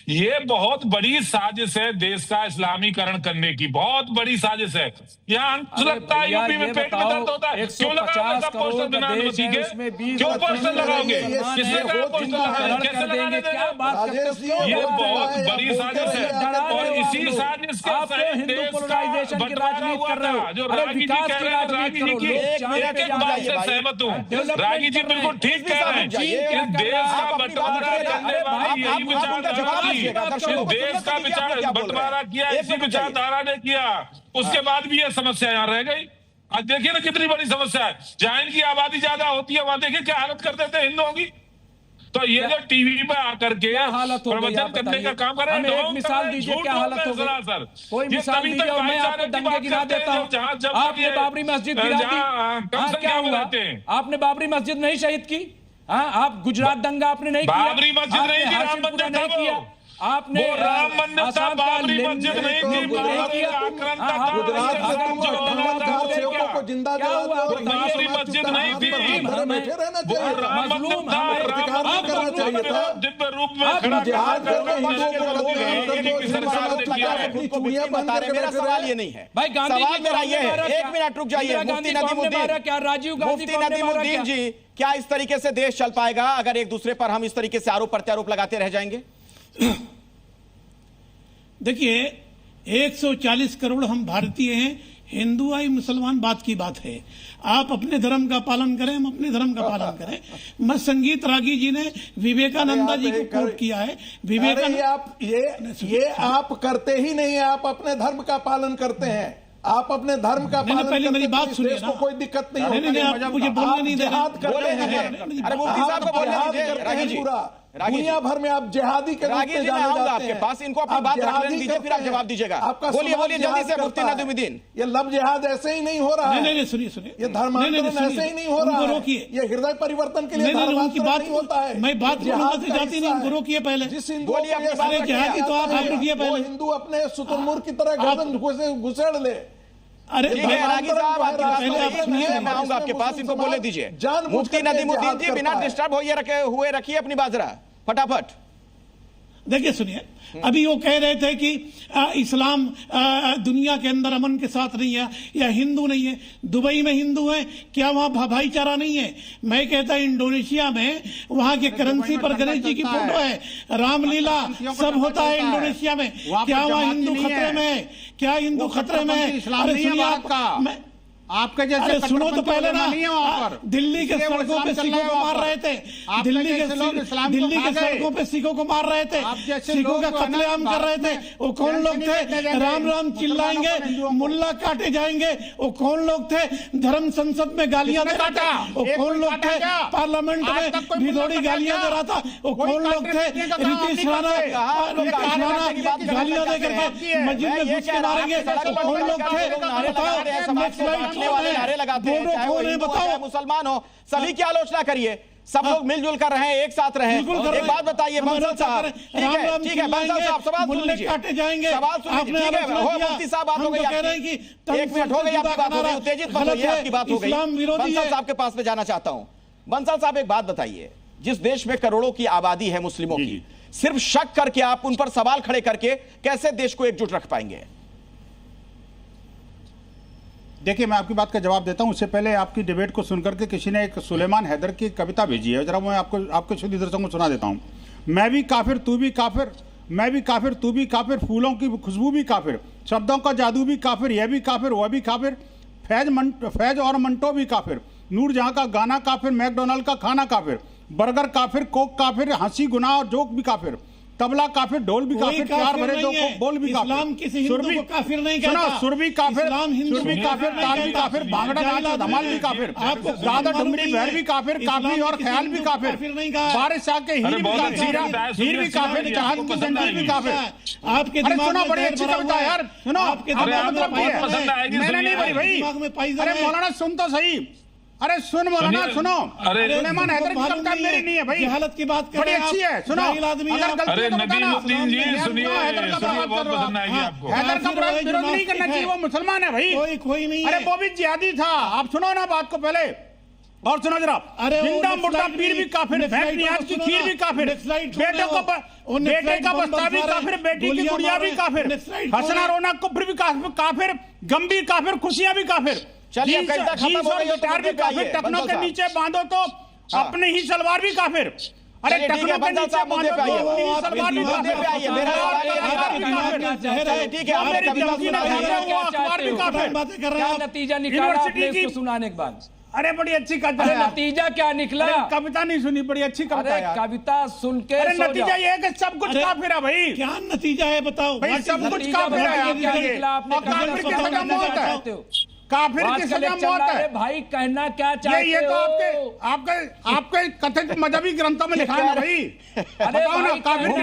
ये बहुत बड़ी साजिश है देश का इस्लामीकरण करने की, बहुत बड़ी साजिश है। यहाँ लगता है यूपी में पेट में दर्द होता है, क्यों लगाओगे पोस्टर बिना अनुमति के? क्यों पोस्टर लगाओगे? किसने कहा पोस्टर लगाने? कैसे लगाने देंगे? ये बहुत बड़ी साजिश है, और इसी साजिश के सही देश का बंटवारा हुआ था। जो रागी जी कह रहे हैं, रागी जी की एक बात से सहमत हूँ, रागी जी बिल्कुल ठीक कह रहे हैं। इस देश का बंटवारा करने वाली यही विचारधारा थी, इस देश का बंटवारा किया इसी विचारधारा ने किया, उसके बाद भी ये समस्या यहाँ रह गई। आज देखिए ना कितनी बड़ी समस्या है, जहां इनकी आबादी ज्यादा होती है वहां देखिए क्या हालत कर देते हैं हिंदुओं की। तो ये जो टीवी पे आकर के प्रवचन करने का काम कर रहे हैं, एक मिसाल दीजिए क्या हालत हो गई सर, कोई मिसाल दीजिए और मैं आपको दंगे गिरा देता हूं। आपने बाबरी मस्जिद गिरा दी, क्या हुआ? आपने बाबरी मस्जिद नहीं शहीद की? आप गुजरात दंगा आपने नहीं किया, बाबरी मस्जिद नहीं की, राम मंदिर नहीं किया आपने, राम मंदिर था, बाबरी मस्जिद नहीं थी, गुजरात को जिंदा जला दो, बाबरी मस्जिद नहीं थी, बैठे रहना चाहिए, राम मंदिर था, राम करना चाहिए था, दिव्य रूप में खड़ा जिहाद करके चूड़ियां बता रहे। मेरा सवाल ये नहीं है भाई, गांधी सवाल मेरा ये है, एक मिनट रुक जाइए, मुफ्ती नदीमुद्दीन जी, क्या इस तरीके से देश चल पाएगा अगर एक दूसरे पर हम इस तरीके से आरोप प्रत्यारोप लगाते रह जाएंगे? देखिए 140 करोड़ हम भारतीय हैं, हिंदू आई मुसलमान बात की बात है। आप अपने धर्म का पालन करें, हम अपने धर्म का पालन करें। मैं संगीत रागी जी ने विवेकानंद जी को कोट किया है। विवेकानंद ये आप करते ही नहीं, आप अपने धर्म का पालन करते हैं, आप अपने धर्म का पालन पहले मेरी बात सुनिए ना, कोई दिक्कत नहीं होती। नहीं, आप मुझे बोलने नहीं दे रहे। अरे मुफ्ती साहब को बोलने दीजिए, रागी जी, दुनिया भर में आप जिहादी के रूप में जाने जाते आपके पास, इनको अपनी बात रखने दीजिए, फिर आप जवाब दीजिएगा। बोलिए जल्दी से मुफ्ती नदीमुद्दीन। ये लव जिहाद ऐसे ही नहीं हो रहा है। नहीं, सुनिए, ये धर्मांतरण ऐसे ही नहीं हो रहा है। रोकिए, ये हृदय परिवर्तन के लिए उनकी बात होता है। मैं बात से जाती नहीं, उनको रोकिए पहले। जिस हिंदू जिहादी तो आप रोकिए पहले, हिंदू अपने शुतुरमुर्ग की तरह गर्दन घुसेड़ ले। अरे रागी साहब मैं आऊंगा आपके पास, इनको बोले दीजिए। मुफ्ती नदीमुद्दीन जी, बिना डिस्टर्ब हुए रखिए अपनी बात जरा फटाफट। देखिए सुनिए, अभी वो कह रहे थे कि इस्लाम दुनिया के अंदर अमन के साथ नहीं है या हिंदू नहीं है। दुबई में हिंदू है, क्या वहां भाईचारा नहीं है? मैं कहता इंडोनेशिया में वहां के करेंसी पर गणेश जी की फोटो है, रामलीला सब होता है इंडोनेशिया में। क्या वहां हिंदू खतरे में है? क्या हिंदू खतरे में है? अरे सुनिए आपके जैसे सुनो तो पहले ना, दिल्ली के सड़कों पे सिखों को मार रहे थे, दिल्ली के सड़कों पे सिखों को मार रहे थे, सिखों का कत्लेआम कर रहे थे। वो कौन लोग थे? राम राम चिल्लाएंगे, मुल्ला काटे जाएंगे, वो कौन लोग थे? धर्म संसद में गालियां दे रहा था, वो कौन लोग थे? पार्लियामेंट में भिदोड़ी गालियां दे रहा था, वो कौन लोग थे? रीतीश राणा गालियां दे करके मस्जिद में घुस के मारेंगे, वो कौन लोग थे? बताओ। वाले नारे लगाते हैं, चाहे वो हिंदू हो चाहे मुसलमान हो, सभी की आलोचना करिए। सब लोग मिलजुल कर रहे हैं, एक साथ रहे। एक बात बताइए बंसल साहब, ठीक है बंसल साहब सवाल सुन लीजिए, काटे जाएंगे, सवाल सुन लीजिए, ठीक है हो मुफ्ती साहब बात हो गई आपकी, 1 मिनट हो गई आपकी बात हो गई, उत्तेजित मत होइए, आपकी बात हो गई। बंसल साहब के पास में जाना चाहता हूं। बंसल साहब एक बात बताइए, जिस देश में करोड़ों की आबादी है मुस्लिमों की, सिर्फ शक करके आप उन पर सवाल खड़े करके कैसे देश को एकजुट रख पाएंगे? देखिए, मैं आपकी बात का जवाब देता हूं। उससे पहले आपकी डिबेट को सुनकर के किसी ने एक सुलेमान हैदर की कविता भेजी है, जरा मैं आपके शुद्ध दर्शकों को सुना देता हूं। मैं भी काफिर तू भी काफिर, मैं भी काफिर तू भी काफिर, फूलों की खुशबू भी काफिर, शब्दों का जादू भी काफिर, यह भी काफिर वह भी काफिर, फैज और मंटो भी काफिर, नूरजहां का गाना काफिर, मैकडोनाल्ड का खाना काफिर, बर्गर काफिर, कोक काफिर, हंसी गुनाह और जोक भी काफिर, तबला काफिर, ढोल भी काफिर, प्यार भरे दो बोल भी काफिर, इस्लाम किसी हिंदू को काफिर नहीं कहता। सुर भी काफिर, सुर भी काफिर, ताल भी काफिर, भांगड़ा नाच धमाल भी काफिर, दादा डुमरी बहर भी काफिर, काफी और ख्याल भी काफिर, बारिश आके हीर भी काफिर, चाहत की जंजीर भी काफिर। आपके सुनो, बड़ी अच्छी कविता यार, सुनो, आपके मैंने नहीं बोली भाई। अरे मौलाना सुन तो सही, अरे सुन मौलाना, सुनो, सुलेमान हैदर की कविता मेरी नहीं है भाई, हालत की बात बड़ी अच्छी है, सुनो। अरे नदीमुद्दीन जी सुनिए, बहुत पसंद आएगी आपको। हैदर का विरोध नहीं करना चाहिए, वो मुसलमान है भाई, कोई नहीं। अरे वो भी जिहादी था। आप सुनो ना बात को पहले, और सुनो जरा। जिंदा मुर्दा पीर भी काफिर, नियाज की खीर भी काफिर, बेटे का बस्ता भी काफिर, बेटी की गुड़िया भी काफिर, हंसना रोना कुफ्र भी काफिर, गंभीर काफिर, खुशियां भी काफिर। चलिए, खत्म हो गई, गिटार भी काफिर, टकनों के नीचे बांधो तो अपने ही सलवार भी काफिर। अरे टकनों के नीचे बांधो तो अपनी ही सलवार भी काफिर। ठीक है, आपने क्या नतीजा निकाला आपने इसको सुनाने के बाद? अरे बड़ी अच्छी कविता है। नतीजा क्या निकला? कविता नहीं सुनी, बड़ी अच्छी कविता है। कविता सुन के अरे नतीजा ये है कि सब कुछ काफिर है भाई। क्या नतीजा है बताओ भाई? सब कुछ काफिर है। काफिर की सजा मौत है, काफिर की सजा मौत है भाई। कहना क्या चाहते ये तो आपके कथित मजहबी ग्रंथों में लिखा है भाई। बताओ ना, काफिर की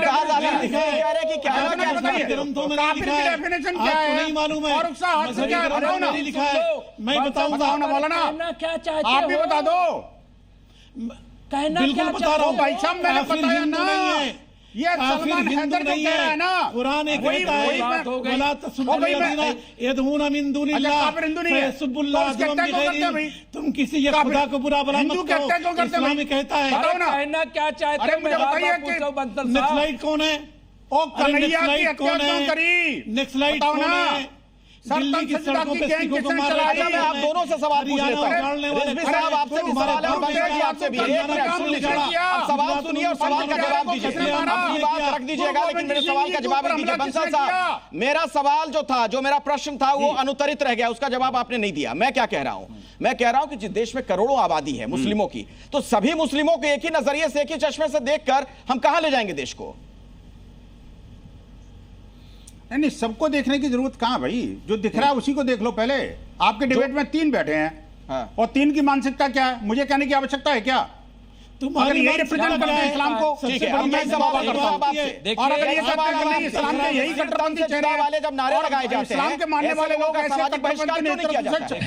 डेफिनेशन क्या है? नहीं मालूम है, और उसका हाथ क्या है? बताओ ना, लिखा है, मैं बताऊंगा ना मौलाना, क्या चाहते आप भी बता दो। कहना बिल्कुल बता रहा हूँ भाई साहब, मैंने बताया ना, ये सलमान हैदर जो कह रहा है ना, कुरान कहता है वला तसुब्बुल्लज़ीना यदऊना मिन दुनिल्लाह फयसुब्बुल्लाह बिग़ैरि, तुम किसी खुदा को बुरा भला मत कहो। इस्लाम में कहता है। कहना क्या चाहते हैं? मैं पूछो बंसल साहब, नक्सलाइट कौन है? ओ कन्हैया की हत्या क्यों करी? नक्सलाइट कौन है? दिल्ली की सड़कों पे सिखों को मारा मैं आप दोनों से सवाल पूछ लेता हूं। रिजवी साहब, आपसे भी सवाल है और बंसल जी आपसे भी। एक मिनट सुन लीजिए, आप सवाल सुनिए और सवाल का जवाब दीजिए। अपनी बात रख दीजिएगा, लेकिन मेरे सवाल का जवाब दीजिए। बंसल साहब, मेरा सवाल जो था, जो मेरा प्रश्न था, वो अनुत्तरित रह गया, उसका जवाब आपने नहीं दिया। मैं क्या कह रहा हूं? मैं कह रहा हूं कि जिस देश में करोड़ों आबादी है मुस्लिमों की, तो सभी मुस्लिमों को एक ही नजरिए से, एक ही चश्मे से देखकर हम कहां ले जाएंगे देश को? नहीं, सबको देखने की जरूरत कहां भाई? जो दिख रहा है उसी को देख लो पहले। आपके डिबेट में 3 बैठे हैं। हाँ। और 3 की मानसिकता क्या है? मुझे कहने की आवश्यकता है क्या? अगर यही रिप्रेजेंट करते हैं इस्लाम को, ठीक है, अब मैं सवाल करता हूं आपसे। और अगर ये सवाल नहीं, इस्लाम के यही कट्टरपंथी चेहरे वाले जब नारे लगाए जाते हैं, इस्लाम के मानने वाले लोग ऐसे बहिष्कार क्यों नहीं किया जाता है?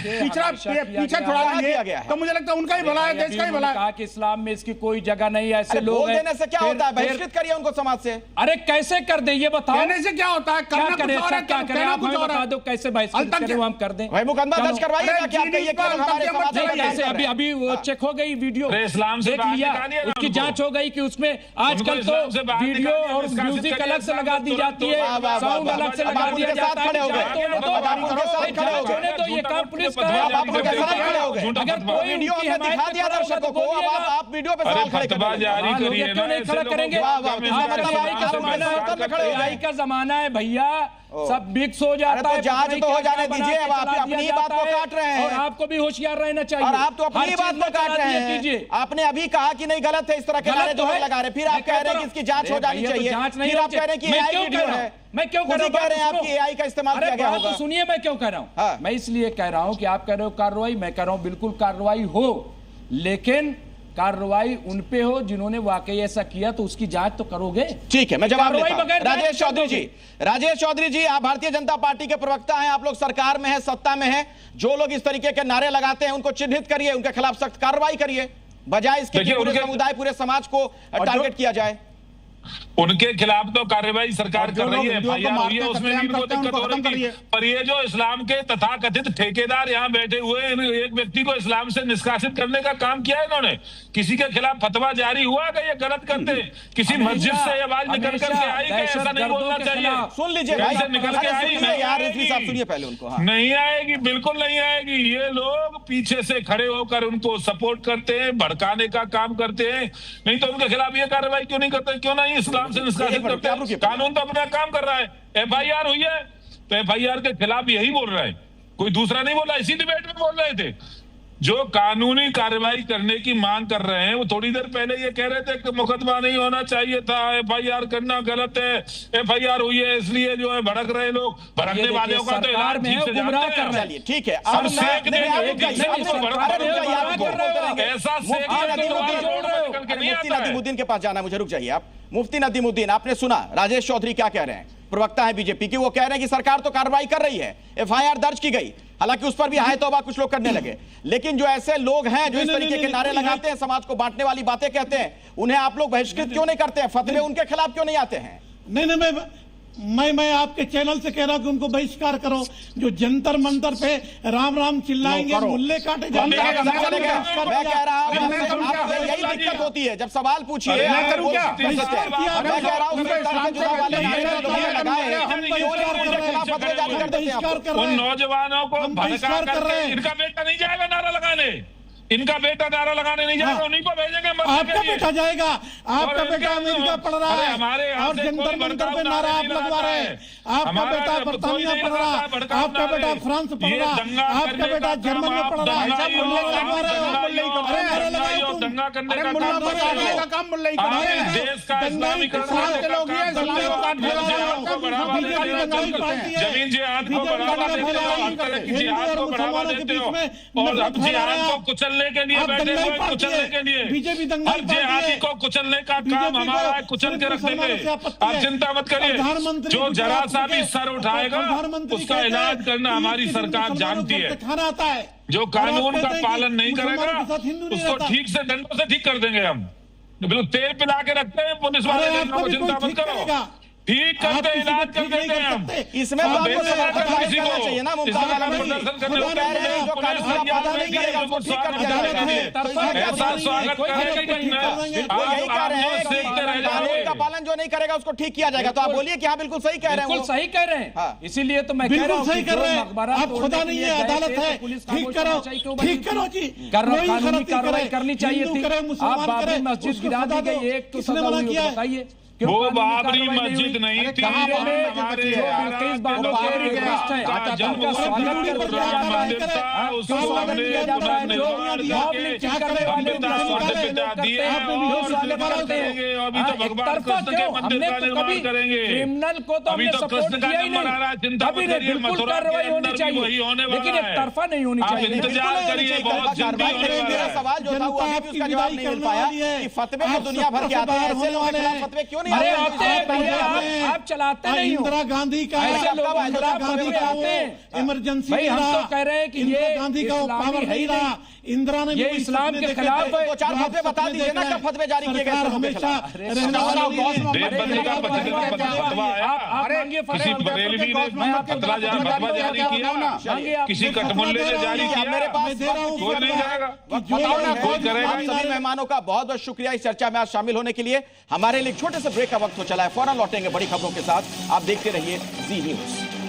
पीछे छोड़ा दिया, तो मुझे लगता है उनका ही भला है, देश का ही भला है। कहा कि इस्लाम में इसकी कोई जगह नहीं, ऐसे लोग बोल देने से क्या होता है? बहिष्कृत करिए उनको समाज से। अरे कैसे कर दे, ये बताओ। कहने से क्या होता है? क्या करें, क्या करें? आप हमें बता दो कैसे बहिष्कृत करें, वो हम कर दें। भाई मुकदमा दर्ज करवाइए, क्या आप कहिए कि हमारे समाज से अभी अभी चेक हो गई वीडियो, इस्लाम से देख लिया, उसकी जांच हो गई कि उसमें आजकल तो वीडियो और म्यूजिक अलग से लगा दी जाती है, साउंड अलग से लगा दिया जाता है। तो ये काम पुलिस का है। अगर कोई वीडियो हमने दिखा दिया दर्शकों को, अब आप वीडियो पे सवाल खड़े करेंगे, क्यों नहीं खड़ा करेंगे? AI का जमाना है भैया, सब मिक्स हो जाता है। जांच तो हो जाने दीजिए, अब आप अपनी ही बात को काट रहे हैं। और आपको भी होशियार रहना चाहिए। और आप तो अपनी बात को काट रहे हैं। आपने अभी कहा कि नहीं गलत है इस तरह के नारे जो लगा रहे, फिर आप कह रहे हैं कि इसकी जांच हो जानी चाहिए, फिर आप कह रहे हैं कि AI वीडियो है। मैं क्यों कह रहे हैं आपकी AI का इस्तेमाल किया गया होगा? सुनिए, मैं क्यों कह रहा हूं। मैं इसलिए कह रहा हूं कि आप कह रहे हो कार्रवाई, मैं कह रहा हूं बिल्कुल कार्रवाई हो, लेकिन कार्रवाई उन पे हो जिन्होंने वाकई ऐसा किया, तो उसकी जांच तो करोगे। ठीक है, मैं जवाब देता हूं। राजेश चौधरी जी, आप भारतीय जनता पार्टी के प्रवक्ता हैं, आप लोग सरकार में हैं, सत्ता में हैं। जो लोग इस तरीके के नारे लगाते हैं उनको चिन्हित करिए, उनके खिलाफ सख्त कार्रवाई करिए, बजाय इसके पूरे समुदाय, पूरे समाज को टारगेट किया जाए। उनके खिलाफ तो कार्रवाई सरकार कर रही है, हिंदुओं को FIR हुई है, उसमें भी कोई दिक्कत हो रही है। पर ये जो इस्लाम के तथाकथित ठेकेदार यहाँ बैठे हुए हैं, एक व्यक्ति को इस्लाम से निष्कासित करने का काम किया है इन्होंने। किसी के खिलाफ फतवा जारी हुआ कि ये गलत करते हैं? किसी मस्जिद से आवाज निकल करके आई कि ऐसा नहीं बोलना चाहिए? सुन लीजिए से निकल के आई यार, सुनिए पहले उनको। नहीं आएगी, बिल्कुल नहीं आएगी। ये लोग पीछे से खड़े होकर उनको सपोर्ट करते हैं, भड़काने का काम करते हैं। नहीं तो उनके खिलाफ ये कार्रवाई क्यों नहीं करते? क्यों नहीं इस्लाम से निष्कासित करते? कानून तो अपना काम कर रहा है। FIR हुई है तो FIR के खिलाफ यही बोल रहा है, कोई दूसरा नहीं बोल रहा। इसी डिबेट में बोल रहे थे। जो कानूनी कार्रवाई करने की मांग कर रहे हैं, वो थोड़ी देर पहले ये कह रहे थे कि मुकदमा नहीं होना चाहिए था, FIR करना गलत है, FIR हुई है इसलिए जो है भड़क रहे लोग। भड़कने वालों का तो इलाज ठीक से जानते हैं। ठीक है, सब सेक देंगे, ऐसा मुफ्ती नदीमुद्दीन के पास जाना, मुझे रुक जाइए आप। मुफ्ती नदीमुद्दीन, आपने सुना राजेश चौधरी क्या कह रहे हैं, प्रवक्ता है बीजेपी की। वो कह रहे हैं कि सरकार तो कार्रवाई कर रही है, FIR दर्ज की गई, हालांकि उस पर भी हाय तौबा कुछ लोग करने लगे। लेकिन जो ऐसे लोग हैं जो इस तरीके के नारे लगाते हैं, समाज को बांटने वाली बातें कहते हैं, उन्हें आप लोग बहिष्कृत क्यों नहीं करते हैं? फतवे उनके खिलाफ क्यों नहीं आते हैं? नहीं, मैं आपके चैनल से कह रहा हूं कि उनको बहिष्कार करो। जो जंतर मंतर पे राम राम चिल्लाएंगे, मुल्ले काटे जाएंगे। मैं कह रहा हूं यही दिक्कत होती है जब सवाल पूछिए। उन नौजवानों को भड़का करके इनका बेटा नहीं जाएगा नारा लगाने, इनका बेटा नारा लगाने नहीं जाएगा, उन्हीं को भेजेंगे। आपका बेटा जाएगा, आपका बेटा अमेरिका पढ़ रहा है और जंतर मंतर पे नारा आप लगवा रहे हैं। आपका बेटा बर्तानिया पढ़ रहा है, आपका बेटा फ्रांस पढ़ रहा है, आपका बेटा जर्मन में पढ़ रहा है। दंगा करने का काम देश का जमीन जिहाद को बढ़ावा देते हो और अब जिहाद को कुचलने के लिए बैठे हुए, कुचलने के लिए बीजेपी हर जिहादी को कुचलने का काम हमारा है, कुचल के रख देंगे। आप चिंता मत करिए, जो जरा सा भी सर उठाएगा उसका इलाज करना हमारी सरकार जानती है। जो कानून का पालन नहीं करेगा उसको ठीक से डंडों से ठीक कर देंगे हम। बिल्कुल तेल पिला के रखते हैं पुलिस वाले, चिंता मत करो, ठीक करते हैं, इलाज कर देते हैं हम। इसमें तो आपको समर्थन जाहिर करना चाहिए ना। मुमताज आलम जी जो कह रहे हैं जो कानून का पालन नहीं करेगा उसको ठीक कर दिया जाएगा। ऐसा स्वागत करेंगे वो यही कह रहे हैं कि कानून का पालन जो नहीं करेगा उसको ठीक किया जाएगा। तो आप बोलिए कि हाँ बिल्कुल सही कह रहे हैं, बिल्कुल सही कह रहे हैं। इसीलिए तो मैं कह रहा हूं सही कर रहे हैं। आप खुदा नहीं है, अदालत है, ठीक करो, ठीक करो जी। कानूनी कार्रवाई करनी चाहिए थी। आप बाबरी मस्जिद गिरा दी गई, एक तो सजा हुई, बताइए वो बाबरी मस्जिद नहीं थी, हमारे क्रिमिनल को तो हमने सपोर्ट किया ही नहीं, अभी बिल्कुल कार्रवाई होनी चाहिए, लेकिन एक तरफा नहीं होनी चाहिए। इंतजार करिए, बहुत जल्दी मेरा सवाल जो था वो अभी भी उसका जवाब नहीं मिल पाया कि फतवे तो दुनिया भर के आते हैं, ऐसे लोगों के खिलाफ फतवे क्यों नहीं अरे आते हैं भैया, आप चलाते नहीं हो। इंदिरा गांधी का इमरजेंसी भाई, हम तो कह रहे हैं कि ये गांधी का पावर है ही रहा। इंदिरा ने ये इस्लाम के खिलाफ दो चार फतवे बता दीजिए ना, कब फतवे जारी किए गए? हमेशा किसी कठमुल्ले ने जारी किया, मेरे पास कोई नहीं जाएगा, कोई करेगा। सभी मेहमानों का बहुत बहुत शुक्रिया इस चर्चा में आज शामिल होने के लिए। हमारे लिए छोटे से ब्रेक का वक्त हो चला है, फौरन लौटेंगे बड़ी खबरों के साथ। आप देखते रहिए जी न्यूज।